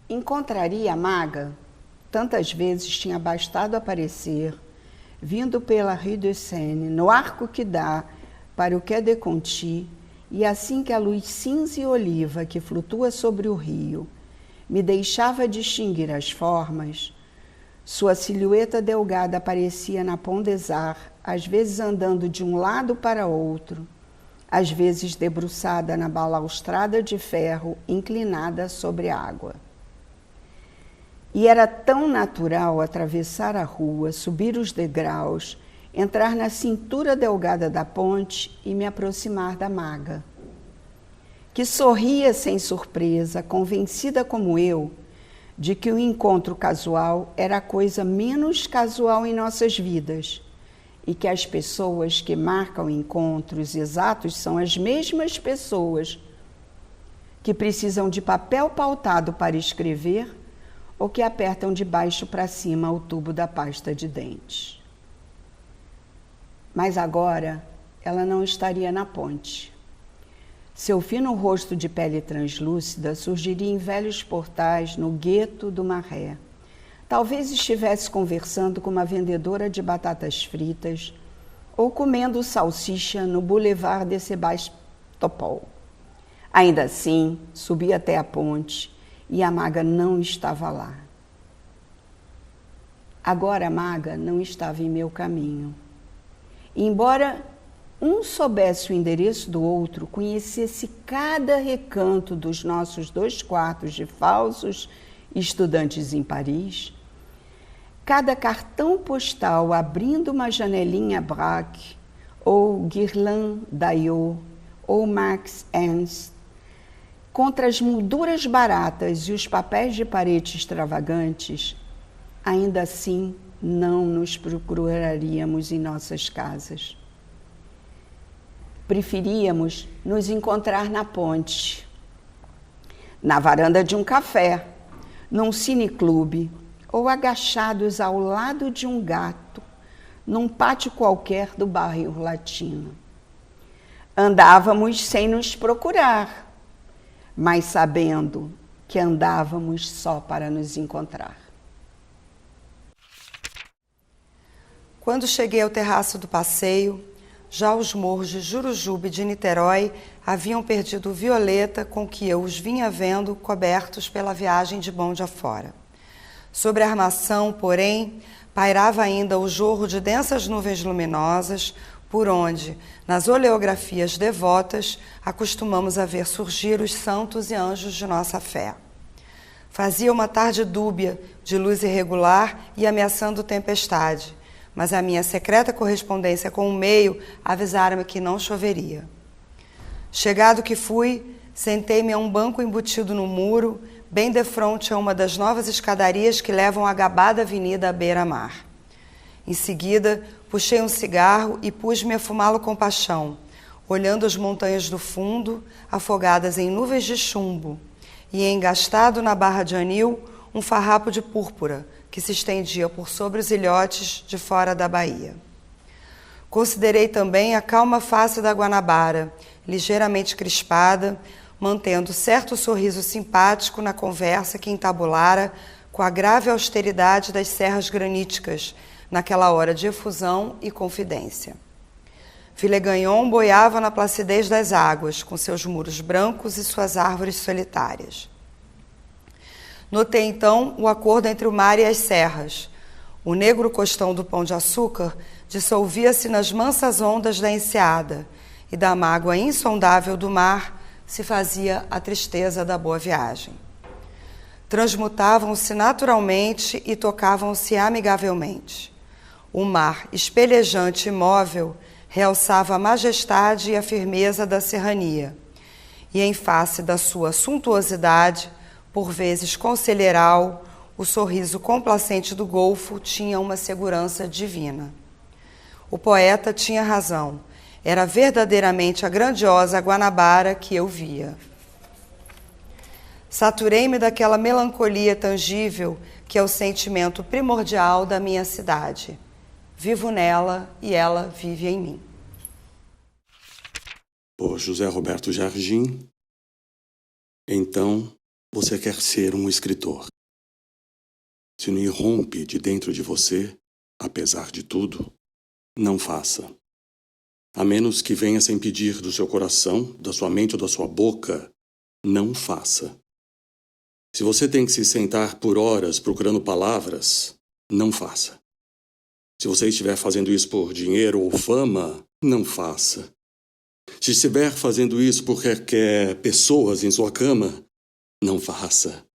Encontraria a maga? Tantas vezes tinha bastado aparecer, vindo pela Rue de Seine, no arco que dá para o Quai de Conti, e assim que a luz cinza e oliva que flutua sobre o rio me deixava distinguir as formas, sua silhueta delgada aparecia na Pont des Arts, às vezes andando de um lado para outro, às vezes debruçada na balaustrada de ferro inclinada sobre a água. E era tão natural atravessar a rua, subir os degraus, entrar na cintura delgada da ponte e me aproximar da maga, que sorria sem surpresa, convencida como eu de que o encontro casual era a coisa menos casual em nossas vidas e que as pessoas que marcam encontros exatos são as mesmas pessoas que precisam de papel pautado para escrever ou que apertam de baixo para cima o tubo da pasta de dentes. Mas agora ela não estaria na ponte. Seu fino rosto de pele translúcida surgiria em velhos portais no gueto do Marais. Talvez estivesse conversando com uma vendedora de batatas fritas ou comendo salsicha no Boulevard de Sébastopol. Ainda assim, subi até a ponte e a maga não estava lá. Agora a maga não estava em meu caminho. E embora um soubesse o endereço do outro, conhecesse cada recanto dos nossos 2 quartos de falsos estudantes em Paris, cada cartão postal abrindo uma janelinha Braque, ou Guerlain Dayot, ou Max Ernst, contra as molduras baratas e os papéis de parede extravagantes, ainda assim não nos procuraríamos em nossas casas. Preferíamos nos encontrar na ponte, na varanda de um café, num cineclube ou agachados ao lado de um gato, num pátio qualquer do bairro latino. Andávamos sem nos procurar, mas sabendo que andávamos só para nos encontrar. Quando cheguei ao terraço do passeio, já os morros de Jurujuba e de Niterói haviam perdido o violeta com que eu os vinha vendo cobertos pela viagem de bonde afora. Sobre a armação, porém, pairava ainda o jorro de densas nuvens luminosas, por onde, nas oleografias devotas, acostumamos a ver surgir os santos e anjos de nossa fé. Fazia uma tarde dúbia, de luz irregular e ameaçando tempestade, mas a minha secreta correspondência com o meio avisara-me que não choveria. Chegado que fui, sentei-me a um banco embutido no muro, bem defronte a uma das novas escadarias que levam à gabada avenida à beira-mar. Em seguida, puxei um cigarro e pus-me a fumá-lo com paixão, olhando as montanhas do fundo, afogadas em nuvens de chumbo, e engastado na barra de anil, um farrapo de púrpura, que se estendia por sobre os ilhotes de fora da baía. Considerei também a calma face da Guanabara, ligeiramente crispada, mantendo certo sorriso simpático na conversa que entabulara com a grave austeridade das serras graníticas, naquela hora de efusão e confidência. Villeganhon boiava na placidez das águas, com seus muros brancos e suas árvores solitárias. Notei então o acordo entre o mar e as serras. O negro costão do Pão de Açúcar dissolvia-se nas mansas ondas da enseada, e da mágoa insondável do mar se fazia a tristeza da boa viagem. Transmutavam-se naturalmente e tocavam-se amigavelmente. O mar, espelejante e imóvel, realçava a majestade e a firmeza da serrania, e em face da sua suntuosidade, por vezes conselheiral, o sorriso complacente do golfo tinha uma segurança divina. O poeta tinha razão. Era verdadeiramente a grandiosa Guanabara que eu via. Saturei-me daquela melancolia tangível que é o sentimento primordial da minha cidade. Vivo nela e ela vive em mim. Por José Roberto Jardim. Então, você quer ser um escritor. Se não irrompe de dentro de você, apesar de tudo, não faça. A menos que venha sem pedir do seu coração, da sua mente ou da sua boca, não faça. Se você tem que se sentar por horas procurando palavras, não faça. Se você estiver fazendo isso por dinheiro ou fama, não faça. Se estiver fazendo isso porque quer pessoas em sua cama, não faça.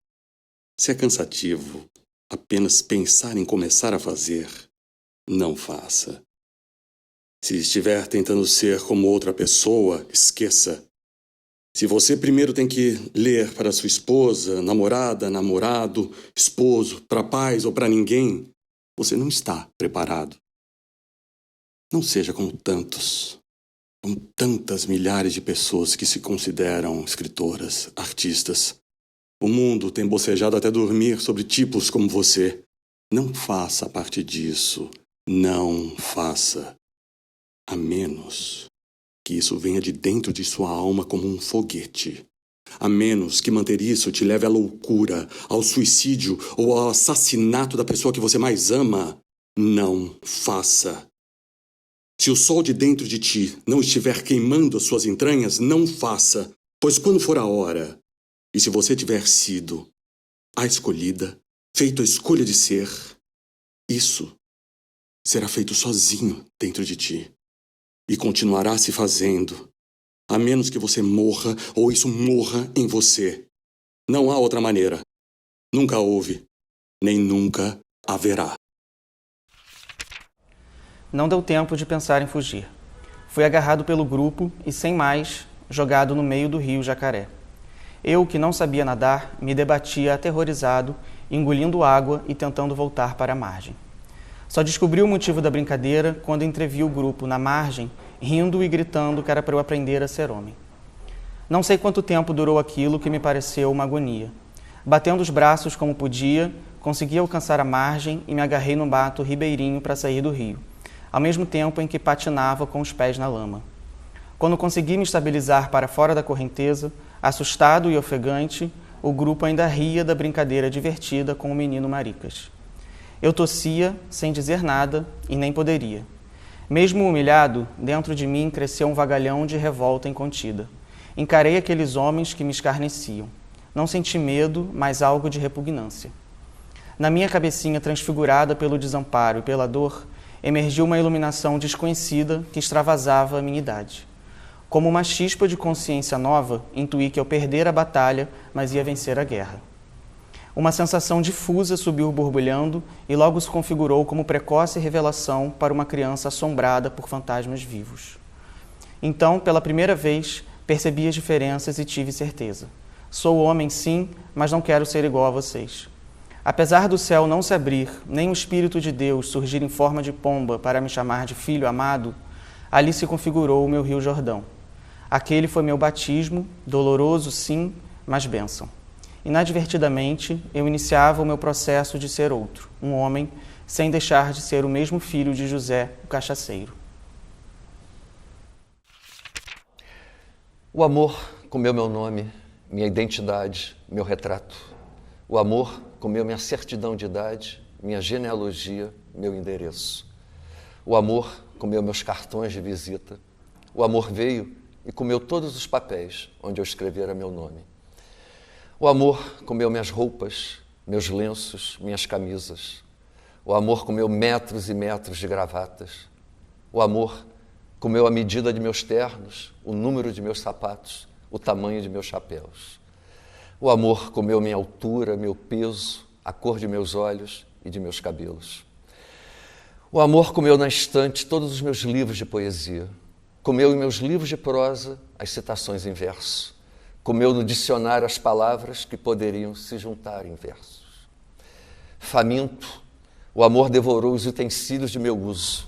Se é cansativo apenas pensar em começar a fazer, não faça. Se estiver tentando ser como outra pessoa, esqueça. Se você primeiro tem que ler para sua esposa, namorada, namorado, esposo, para pais ou para ninguém, você não está preparado. Não seja como tantas milhares de pessoas que se consideram escritoras, artistas. O mundo tem bocejado até dormir sobre tipos como você. Não faça parte disso. Não faça. A menos que isso venha de dentro de sua alma como um foguete. A menos que manter isso te leve à loucura, ao suicídio ou ao assassinato da pessoa que você mais ama. Não faça. Se o sol de dentro de ti não estiver queimando as suas entranhas, não faça, pois quando for a hora, e se você tiver sido a escolhida, feito a escolha de ser, isso será feito sozinho dentro de ti e continuará se fazendo, a menos que você morra ou isso morra em você. Não há outra maneira. Nunca houve, nem nunca haverá. Não deu tempo de pensar em fugir. Fui agarrado pelo grupo e, sem mais, jogado no meio do rio Jacaré. Eu, que não sabia nadar, me debatia aterrorizado, engolindo água e tentando voltar para a margem. Só descobri o motivo da brincadeira quando entrevi o grupo na margem, rindo e gritando que era para eu aprender a ser homem. Não sei quanto tempo durou aquilo que me pareceu uma agonia. Batendo os braços como podia, consegui alcançar a margem e me agarrei no mato ribeirinho para sair do rio, ao mesmo tempo em que patinava com os pés na lama. Quando consegui me estabilizar para fora da correnteza, assustado e ofegante, o grupo ainda ria da brincadeira divertida com o menino Maricas. Eu tossia, sem dizer nada, e nem poderia. Mesmo humilhado, dentro de mim cresceu um vagalhão de revolta incontida. Encarei aqueles homens que me escarneciam. Não senti medo, mas algo de repugnância. Na minha cabecinha transfigurada pelo desamparo e pela dor, emergiu uma iluminação desconhecida que extravasava a minha idade. Como uma chispa de consciência nova, intuí que eu perdera a batalha, mas ia vencer a guerra. Uma sensação difusa subiu borbulhando e logo se configurou como precoce revelação para uma criança assombrada por fantasmas vivos. Então, pela primeira vez, percebi as diferenças e tive certeza. Sou homem, sim, mas não quero ser igual a vocês. Apesar do céu não se abrir, nem o Espírito de Deus surgir em forma de pomba para me chamar de filho amado, ali se configurou o meu Rio Jordão. Aquele foi meu batismo, doloroso, sim, mas bênção. Inadvertidamente, eu iniciava o meu processo de ser outro, um homem, sem deixar de ser o mesmo filho de José, o cachaceiro. O amor comeu meu nome, minha identidade, meu retrato. O amor comeu minha certidão de idade, minha genealogia, meu endereço. O amor comeu meus cartões de visita. O amor veio e comeu todos os papéis onde eu escrevera meu nome. O amor comeu minhas roupas, meus lenços, minhas camisas. O amor comeu metros e metros de gravatas. O amor comeu a medida de meus ternos, o número de meus sapatos, o tamanho de meus chapéus. O amor comeu minha altura, meu peso, a cor de meus olhos e de meus cabelos. O amor comeu na estante todos os meus livros de poesia. Comeu em meus livros de prosa as citações em verso. Comeu no dicionário as palavras que poderiam se juntar em versos. Faminto, o amor devorou os utensílios de meu uso.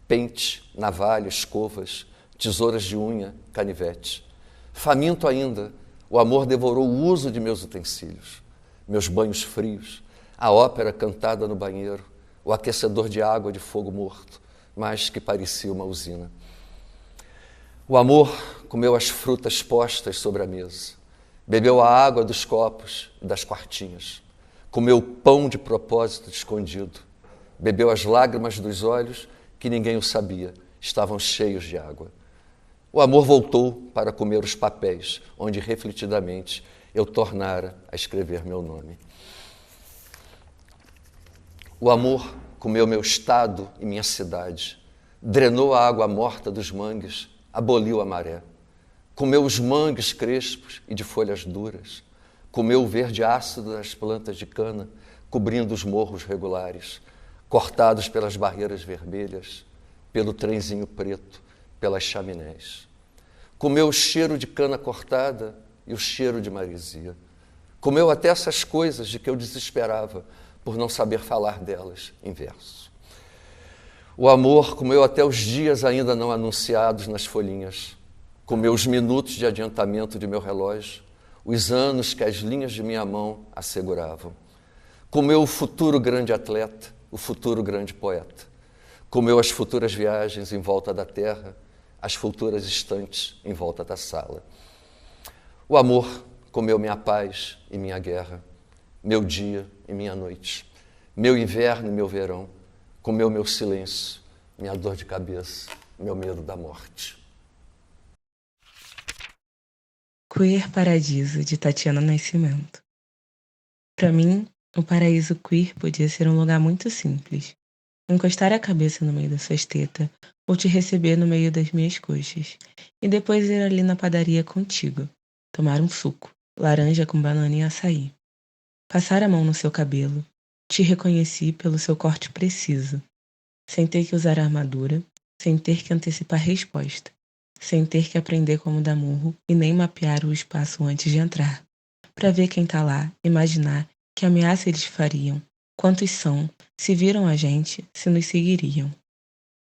Pente, navalha, escovas, tesouras de unha, canivete. Faminto ainda, o amor devorou o uso de meus utensílios, meus banhos frios, a ópera cantada no banheiro, o aquecedor de água de fogo morto, mas que parecia uma usina. O amor comeu as frutas postas sobre a mesa, Bebeu a água dos copos e das quartinhas. Comeu pão de propósito escondido. Bebeu as lágrimas dos olhos que ninguém o sabia, estavam cheios de água. O amor voltou para comer os papéis, onde refletidamente eu tornara a escrever meu nome. O amor comeu meu estado e minha cidade, drenou a água morta dos mangues, aboliu a maré. Comeu os mangues crespos e de folhas duras, comeu o verde ácido das plantas de cana, cobrindo os morros regulares, cortados pelas barreiras vermelhas, pelo trenzinho preto, pelas chaminés. Comeu o cheiro de cana cortada e o cheiro de maresia. Comeu até essas coisas de que eu desesperava por não saber falar delas em verso. O amor comeu até os dias ainda não anunciados nas folhinhas. Comeu os minutos de adiantamento de meu relógio, os anos que as linhas de minha mão asseguravam. Comeu o futuro grande atleta, o futuro grande poeta. Comeu as futuras viagens em volta da terra, as futuras estantes em volta da sala. O amor comeu minha paz e minha guerra, meu dia e minha noite, meu inverno e meu verão, comeu meu silêncio, minha dor de cabeça, meu medo da morte. Queer Paradiso, de Tatiana Nascimento. Para mim, o paraíso queer podia ser um lugar muito simples. Encostar a cabeça no meio das suas tetas ou te receber no meio das minhas coxas. E depois ir ali na padaria contigo, tomar um suco, laranja com banana e açaí. Passar a mão no seu cabelo. Te reconheci pelo seu corte preciso. Sem ter que usar armadura, sem ter que antecipar resposta. Sem ter que aprender como dar murro e nem mapear o espaço antes de entrar. Para ver quem tá lá, imaginar que ameaça eles fariam, quantos são, se viram a gente, se nos seguiriam.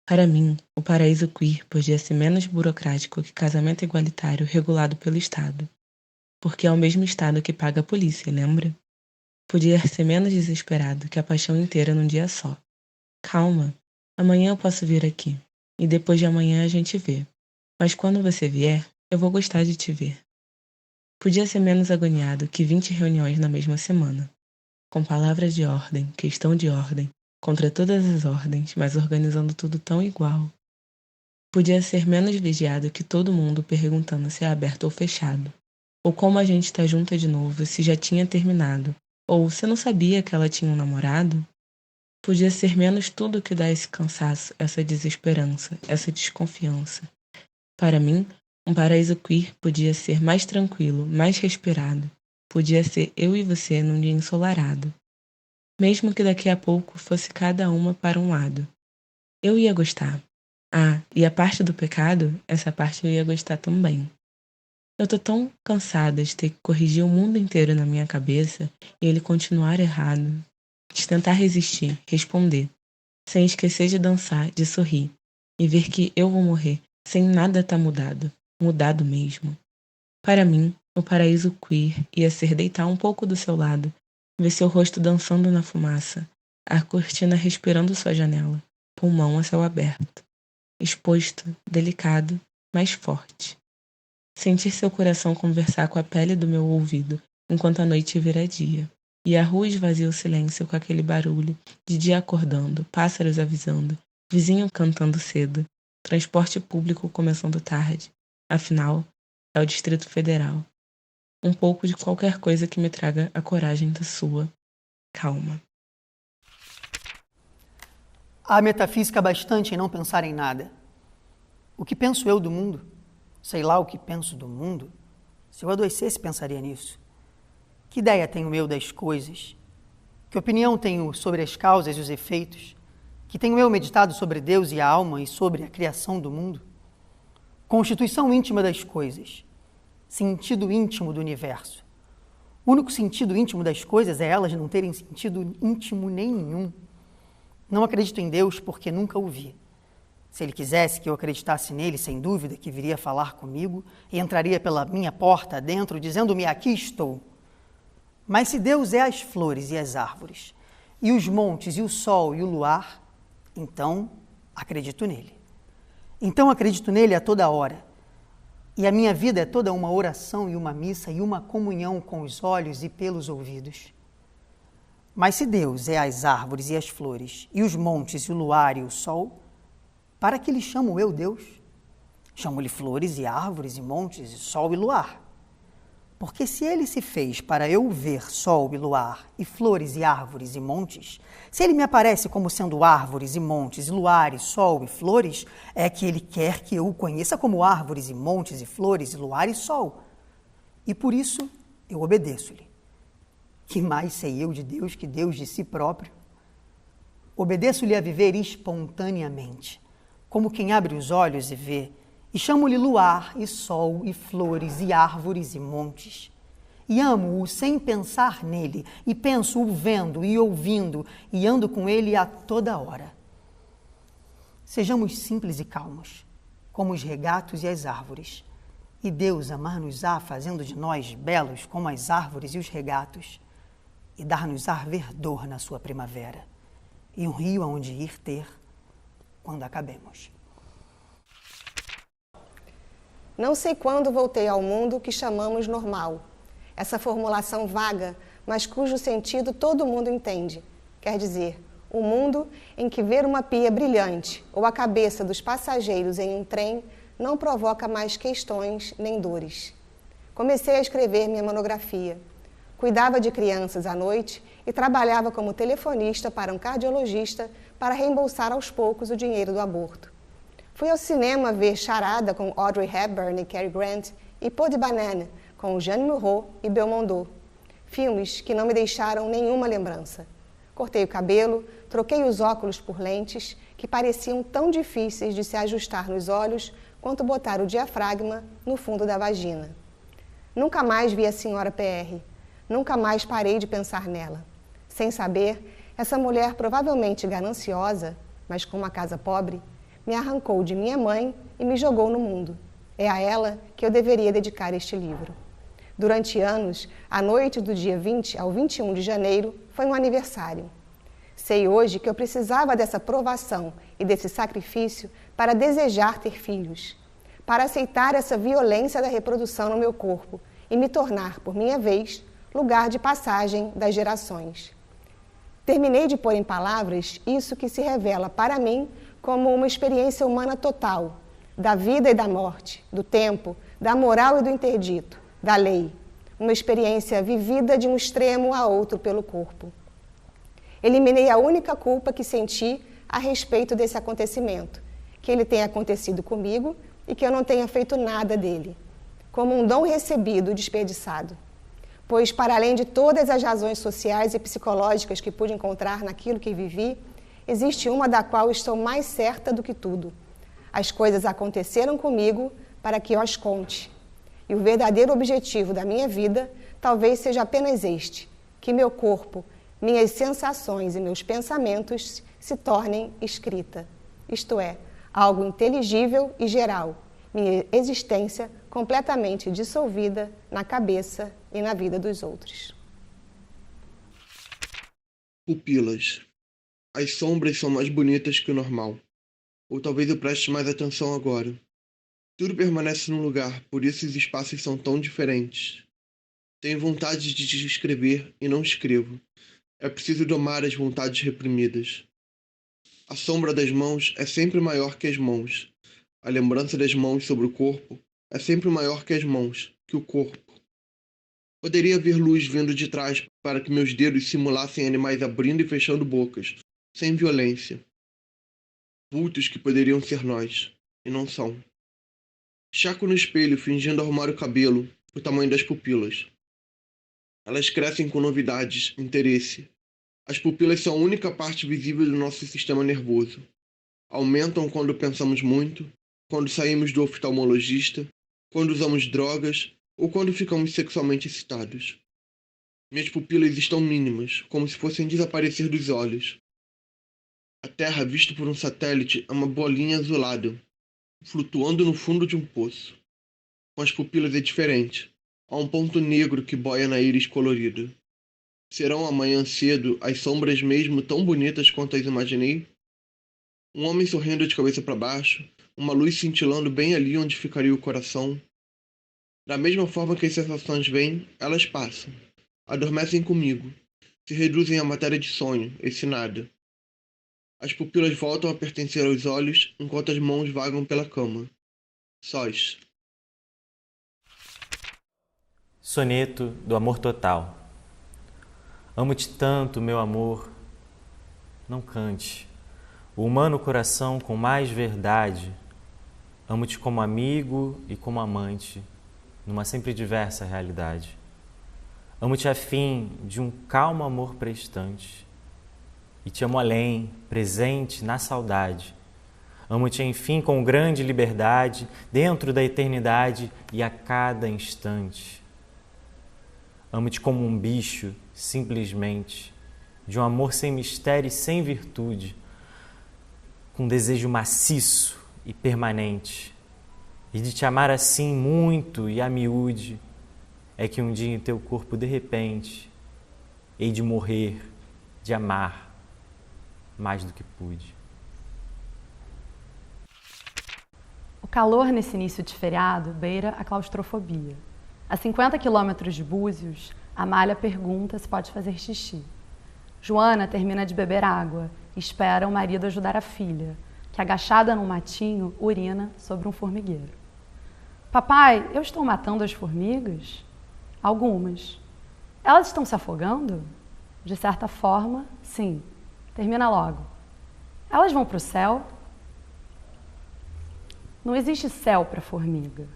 Para mim, o paraíso queer podia ser menos burocrático que casamento igualitário regulado pelo Estado. Porque é o mesmo Estado que paga a polícia, lembra? Podia ser menos desesperado que a paixão inteira num dia só. Calma, amanhã eu posso vir aqui, e depois de amanhã a gente vê. Mas quando você vier, eu vou gostar de te ver. Podia ser menos agoniado que 20 reuniões na mesma semana. Com palavras de ordem, questão de ordem, contra todas as ordens, mas organizando tudo tão igual. Podia ser menos vigiado que todo mundo perguntando se é aberto ou fechado. Ou como a gente tá junta de novo, se já tinha terminado. Ou você não sabia que ela tinha um namorado? Podia ser menos tudo que dá esse cansaço, essa desesperança, essa desconfiança. Para mim, um paraíso queer podia ser mais tranquilo, mais respirado. Podia ser eu e você num dia ensolarado. Mesmo que daqui a pouco fosse cada uma para um lado. Eu ia gostar. Ah, e a parte do pecado, essa parte eu ia gostar também. Eu tô tão cansada de ter que corrigir o mundo inteiro na minha cabeça e ele continuar errado. De tentar resistir, responder. Sem esquecer de dançar, de sorrir. E ver que eu vou morrer sem nada tá mudado. Mudado mesmo. Para mim, o paraíso queer ia ser deitar um pouco do seu lado, ver seu rosto dançando na fumaça, a cortina respirando sua janela, pulmão a céu aberto. Exposto, delicado, mas forte. Sentir seu coração conversar com a pele do meu ouvido, enquanto a noite vira dia. E a rua esvazia o silêncio com aquele barulho de dia acordando, pássaros avisando, vizinho cantando cedo, transporte público começando tarde. Afinal, é o Distrito Federal. Um pouco de qualquer coisa que me traga a coragem da sua calma. Há metafísica bastante em não pensar em nada. O que penso eu do mundo? Sei lá o que penso do mundo? Se eu adoecesse, pensaria nisso. Que ideia tenho eu das coisas? Que opinião tenho sobre as causas e os efeitos? Que tenho eu meditado sobre Deus e a alma e sobre a criação do mundo? Constituição íntima das coisas. Sentido íntimo do universo. O único sentido íntimo das coisas é elas não terem sentido íntimo nenhum. Não acredito em Deus porque nunca o vi. Se ele quisesse que eu acreditasse nele, sem dúvida que viria falar comigo e entraria pela minha porta dentro, dizendo-me, aqui estou. Mas se Deus é as flores e as árvores, e os montes, e o sol, e o luar, então acredito nele. Então acredito nele a toda hora. E a minha vida é toda uma oração e uma missa e uma comunhão com os olhos e pelos ouvidos. Mas se Deus é as árvores e as flores, e os montes e o luar e o sol, para que lhe chamo eu Deus? Chamo-lhe flores e árvores e montes e sol e luar. Porque se ele se fez para eu ver sol e luar, e flores e árvores e montes, se ele me aparece como sendo árvores e montes, e luar e sol e flores, é que ele quer que eu o conheça como árvores e montes e flores e luar e sol. E por isso eu obedeço-lhe. Que mais sei eu de Deus que Deus de si próprio? Obedeço-lhe a viver espontaneamente, como quem abre os olhos e vê, e chamo-lhe luar, e sol, e flores, e árvores, e montes. E amo-o sem pensar nele, e penso-o vendo e ouvindo, e ando com ele a toda hora. Sejamos simples e calmos, como os regatos e as árvores, e Deus amar-nos-á fazendo de nós belos como as árvores e os regatos, e dar-nos-á verdor na sua primavera, e um rio aonde ir ter quando acabemos. Não sei quando voltei ao mundo que chamamos normal. Essa formulação vaga, mas cujo sentido todo mundo entende. Quer dizer, o mundo em que ver uma pia brilhante ou a cabeça dos passageiros em um trem não provoca mais questões nem dores. Comecei a escrever minha monografia. Cuidava de crianças à noite e trabalhava como telefonista para um cardiologista para reembolsar aos poucos o dinheiro do aborto. Fui ao cinema ver Charada com Audrey Hepburn e Cary Grant e Peau de Banane com Jeanne Moreau e Belmondo. Filmes que não me deixaram nenhuma lembrança. Cortei o cabelo, troquei os óculos por lentes que pareciam tão difíceis de se ajustar nos olhos quanto botar o diafragma no fundo da vagina. Nunca mais vi a senhora PR. Nunca mais parei de pensar nela. Sem saber, essa mulher provavelmente gananciosa, mas com uma casa pobre, me arrancou de minha mãe e me jogou no mundo. É a ela que eu deveria dedicar este livro. Durante anos, a noite do dia 20 ao 21 de janeiro foi um aniversário. Sei hoje que eu precisava dessa provação e desse sacrifício para desejar ter filhos, para aceitar essa violência da reprodução no meu corpo e me tornar, por minha vez, lugar de passagem das gerações. Terminei de pôr em palavras isso que se revela para mim como uma experiência humana total, da vida e da morte, do tempo, da moral e do interdito, da lei. Uma experiência vivida de um extremo a outro pelo corpo. Eliminei a única culpa que senti a respeito desse acontecimento, que ele tenha acontecido comigo e que eu não tenha feito nada dele, como um dom recebido e desperdiçado. Pois, para além de todas as razões sociais e psicológicas que pude encontrar naquilo que vivi, existe uma da qual estou mais certa do que tudo. As coisas aconteceram comigo para que eu as conte. E o verdadeiro objetivo da minha vida talvez seja apenas este, que meu corpo, minhas sensações e meus pensamentos se tornem escrita. Isto é, algo inteligível e geral, minha existência completamente dissolvida na cabeça e na vida dos outros. Pupilas. As sombras são mais bonitas que o normal. Ou talvez eu preste mais atenção agora. Tudo permanece no lugar, por isso os espaços são tão diferentes. Tenho vontade de escrever e não escrevo. É preciso domar as vontades reprimidas. A sombra das mãos é sempre maior que as mãos. A lembrança das mãos sobre o corpo é sempre maior que as mãos, que o corpo. Poderia haver luz vindo de trás para que meus dedos simulassem animais abrindo e fechando bocas, sem violência. Vultos que poderiam ser nós, e não são. Chaco no espelho, fingindo arrumar o cabelo, o tamanho das pupilas. Elas crescem com novidades, interesse. As pupilas são a única parte visível do nosso sistema nervoso. Aumentam quando pensamos muito, quando saímos do oftalmologista, quando usamos drogas ou quando ficamos sexualmente excitados. Minhas pupilas estão mínimas, como se fossem desaparecer dos olhos. A Terra, vista por um satélite, é uma bolinha azulada, flutuando no fundo de um poço. Com as pupilas é diferente. Há um ponto negro que boia na íris colorida. Serão amanhã cedo as sombras mesmo tão bonitas quanto as imaginei? Um homem sorrindo de cabeça para baixo, uma luz cintilando bem ali onde ficaria o coração, Da mesma forma que as sensações vêm, elas passam. Adormecem comigo. Se reduzem à matéria de sonho, esse nada. As pupilas voltam a pertencer aos olhos, enquanto as mãos vagam pela cama. Sós. Soneto do amor total. Amo-te tanto, meu amor, não cante. O humano coração com mais verdade. Amo-te como amigo e como amante, numa sempre diversa realidade. Amo-te a fim de um calmo amor prestante. E te amo além, presente na saudade. Amo-te, enfim, com grande liberdade, dentro da eternidade e a cada instante. Amo-te como um bicho, simplesmente, de um amor sem mistério e sem virtude, com desejo maciço e permanente. E de te amar assim muito e a miúde, é que um dia em teu corpo, de repente, hei de morrer, de amar, mais do que pude. O calor nesse início de feriado beira a claustrofobia. A 50 quilômetros de Búzios, Amália pergunta se pode fazer xixi. Joana termina de beber água e espera o marido ajudar a filha, que agachada num matinho, urina sobre um formigueiro. Papai, eu estou matando as formigas? Algumas. Elas estão se afogando? De certa forma, sim. Termina logo. Elas vão para o céu? Não existe céu para formiga.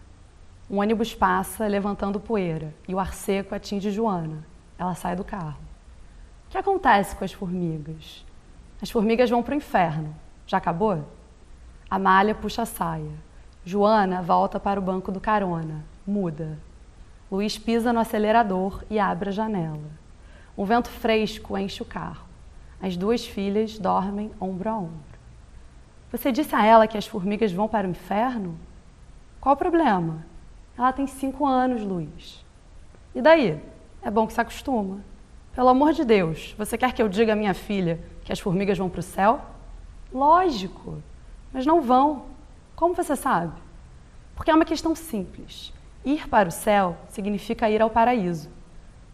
Um ônibus passa levantando poeira e o ar seco atinge Joana. Ela sai do carro. O que acontece com as formigas? As formigas vão para o inferno. Já acabou? Amália puxa a saia. Joana volta para o banco do carona. Muda. Luiz pisa no acelerador e abre a janela. Um vento fresco enche o carro. As duas filhas dormem ombro a ombro. Você disse a ela que as formigas vão para o inferno? Qual o problema? Ela tem 5 anos, Luiz. E daí? É bom que se acostuma. Pelo amor de Deus, você quer que eu diga à minha filha que as formigas vão para o céu? Lógico, mas não vão. Como você sabe? Porque é uma questão simples. Ir para o céu significa ir ao paraíso.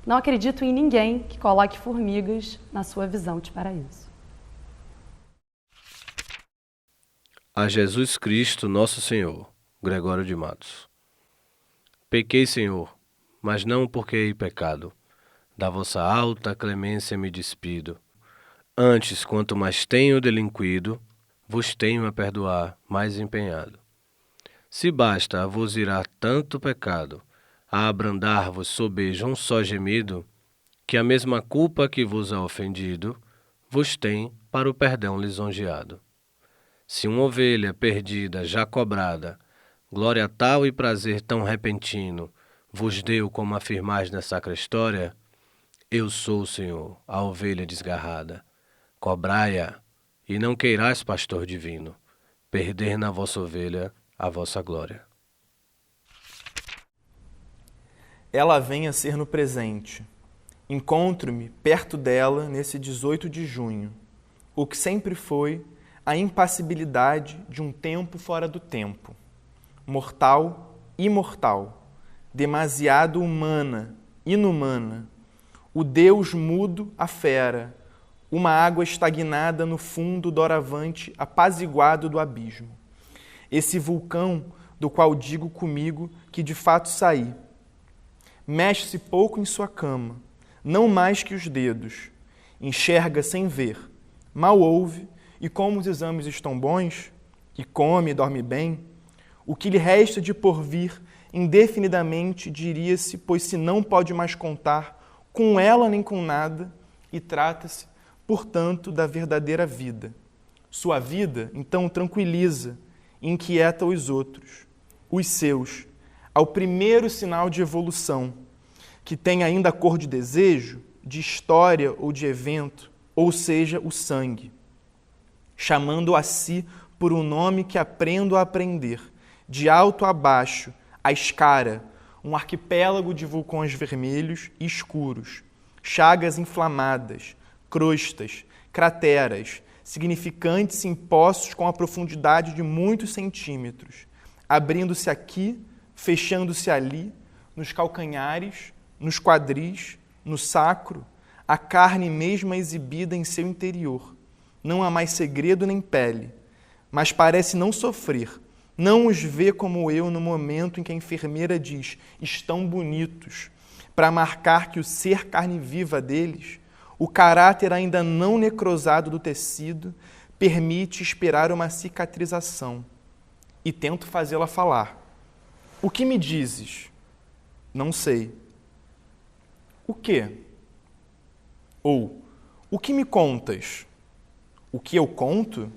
Não acredito em ninguém que coloque formigas na sua visão de paraíso. A Jesus Cristo, nosso Senhor. Gregório de Matos. Pequei, Senhor, mas não porque hei pecado. Da vossa alta clemência me despido. Antes, quanto mais tenho delinquido, vos tenho a perdoar mais empenhado. Se basta a vos irar tanto pecado, a abrandar-vos sobeja um só gemido, que a mesma culpa que vos ha ofendido, vos tem para o perdão lisonjeado. Se uma ovelha perdida já cobrada, glória tal e prazer tão repentino, vos deu como afirmais na sacra história, eu sou, Senhor, a ovelha desgarrada. Cobrai-a, e não queirais, pastor divino, perder na vossa ovelha a vossa glória. Ela vem a ser no presente. Encontro-me perto dela nesse 18 de junho, o que sempre foi a impassibilidade de um tempo fora do tempo. Mortal, imortal, demasiado humana, inumana, o Deus mudo, a fera, uma água estagnada no fundo doravante apaziguado do abismo. Esse vulcão do qual digo comigo que de fato saí. Mexe-se pouco em sua cama, não mais que os dedos. Enxerga sem ver, mal ouve, e como os exames estão bons, e come e dorme bem, o que lhe resta de porvir, indefinidamente, diria-se, pois se não pode mais contar com ela nem com nada, e trata-se, portanto, da verdadeira vida. Sua vida, então, tranquiliza, inquieta os outros, os seus, ao primeiro sinal de evolução, que tem ainda a cor de desejo, de história ou de evento, ou seja, o sangue, chamando a si por um nome que aprendo a aprender, de alto a baixo, a escara, um arquipélago de vulcões vermelhos e escuros, chagas inflamadas, crostas, crateras, significantes em poços com a profundidade de muitos centímetros, abrindo-se aqui, fechando-se ali, nos calcanhares, nos quadris, no sacro, a carne mesma exibida em seu interior. Não há mais segredo nem pele, mas parece não sofrer. Não os vê como eu no momento em que a enfermeira diz: estão bonitos, para marcar que o ser carne viva deles, o caráter ainda não necrosado do tecido, permite esperar uma cicatrização. E tento fazê-la falar. O que me dizes? Não sei. O quê? Ou, o que me contas? O que eu conto?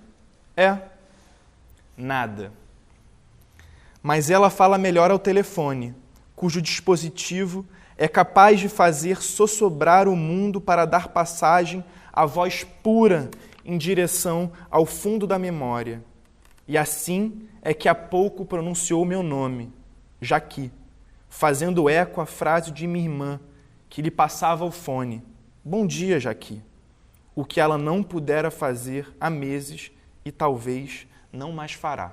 Nada. Mas ela fala melhor ao telefone, cujo dispositivo é capaz de fazer sossobrar o mundo para dar passagem à voz pura em direção ao fundo da memória. E assim é que há pouco pronunciou meu nome, Jaqui, fazendo eco à frase de minha irmã, que lhe passava o fone. Bom dia, Jaqui. O que ela não pudera fazer há meses e talvez não mais fará.